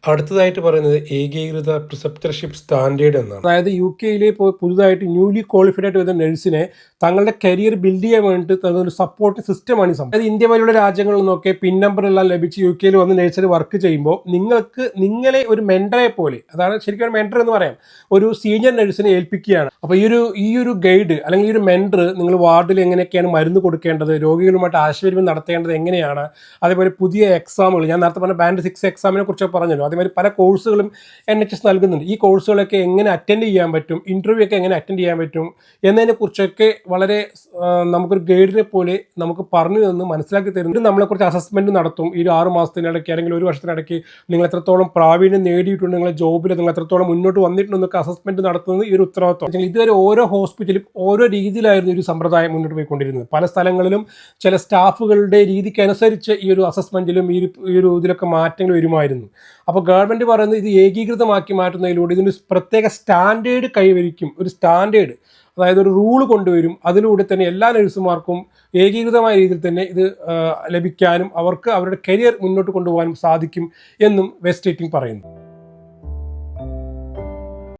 അടുത്തതായിട്ട് പറയുന്നത് ഏകീകൃത പ്രിസെപ്റ്റർഷിപ്പ് സ്റ്റാൻഡേർഡ് എന്നാണ്. അതായത് UK ഇപ്പോൾ പുതുതായിട്ട് ന്യൂലി ക്വാളിഫൈഡ് ആയിട്ട് വരുന്ന നഴ്സിനെ തങ്ങളുടെ കരിയർ ബിൽഡ് ചെയ്യാൻ വേണ്ടിയിട്ട് ഒരു സപ്പോർട്ട് സിസ്റ്റമാണ് ഈ സംഭവം. അതായത് ഇന്ത്യ പോലുള്ള രാജ്യങ്ങളിൽ നിന്നൊക്കെ പിൻ നമ്പർ എല്ലാം ലഭിച്ച് UK വന്ന് നഴ്സറി വർക്ക് ചെയ്യുമ്പോൾ നിങ്ങളെ ഒരു മെൻറ്ററെ പോലെ, അതാണ് ശരിക്കും ഒരു മെൻറ്റർ എന്ന് പറയാം, ഒരു സീനിയർ നഴ്സിനെ ഏൽപ്പിക്കുകയാണ്. അപ്പോൾ ഈ ഒരു ഗൈഡ് അല്ലെങ്കിൽ ഈ ഒരു മെൻറ്റർ നിങ്ങൾ വാർഡിൽ എങ്ങനെയൊക്കെയാണ് മരുന്ന് കൊടുക്കേണ്ടത്, രോഗികളുമായിട്ട് ആശയവിനിമയം നടത്തേണ്ടത് എങ്ങനെയാണ്, അതേപോലെ പുതിയ എക്സാമുകൾ, ഞാൻ നേരത്തെ പറഞ്ഞ ബാൻഡ് 6 എക്സാമിനെ കുറിച്ച് പറഞ്ഞല്ലോ, അതേമാതിരി പല കോഴ്സുകളും NHS നൽകുന്നുണ്ട്. ഈ കോഴ്സുകളൊക്കെ എങ്ങനെ അറ്റൻഡ് ചെയ്യാൻ പറ്റും, ഇൻ്റർവ്യൂ ഒക്കെ എങ്ങനെ അറ്റൻഡ് ചെയ്യാൻ പറ്റും എന്നതിനെക്കുറിച്ചൊക്കെ വളരെ നമുക്കൊരു ഗൈഡിനെ പോലെ നമുക്ക് പറഞ്ഞു തന്ന് മനസ്സിലാക്കി തരുന്നുണ്ട്. നമ്മളെക്കുറിച്ച് അസസ്മെൻറ്റ് നടത്തും. ഈ 6 മാസത്തിനിടയ്ക്ക് അല്ലെങ്കിൽ ഒരു വർഷത്തിനിടയ്ക്ക് നിങ്ങൾ എത്രത്തോളം പ്രാവീണ്യം നേടിയിട്ടുണ്ട്, നിങ്ങളുടെ ജോബിൽ നിങ്ങൾ എത്രത്തോളം മുന്നോട്ട് വന്നിട്ടുണ്ടെന്നൊക്കെ അസസ്മെൻറ്റ് നടത്തുന്നത് ഈ ഒരു ഉത്തരവാദിത്വം. ഇതുവരെ ഓരോ ഹോസ്പിറ്റലും ഓരോ രീതിയിലായിരുന്നു ഒരു സമ്പ്രദായം മുന്നോട്ട് പോയിക്കൊണ്ടിരുന്നത്. പല സ്ഥലങ്ങളിലും ചില സ്റ്റാഫുകളുടെ രീതിക്കനുസരിച്ച് ഈ ഒരു അസസ്മെൻറ്റിലും ഈ ഒരു ഇതിലൊക്കെ മാറ്റങ്ങൾ വരുമായിരുന്നു. അപ്പോൾ ഗവൺമെൻറ് പറയുന്നത് ഇത് ഏകീകൃതമാക്കി മാറ്റുന്നതിലൂടെ ഇതിന് പ്രത്യേക സ്റ്റാൻഡേർഡ് കൈവരിക്കും. ഒരു സ്റ്റാൻഡേർഡ്, അതായത് ഒരു റൂൾ കൊണ്ടുവരും. അതിലൂടെ തന്നെ എല്ലാ നഴ്സുമാർക്കും ഏകീകൃതമായ രീതിയിൽ തന്നെ ഇത് ലഭിക്കാനും അവർക്ക് അവരുടെ കരിയർ മുന്നോട്ട് കൊണ്ടുപോകാനും സാധിക്കും എന്നും വെസ്റ്റ് റേറ്റിംഗ് പറയുന്നു.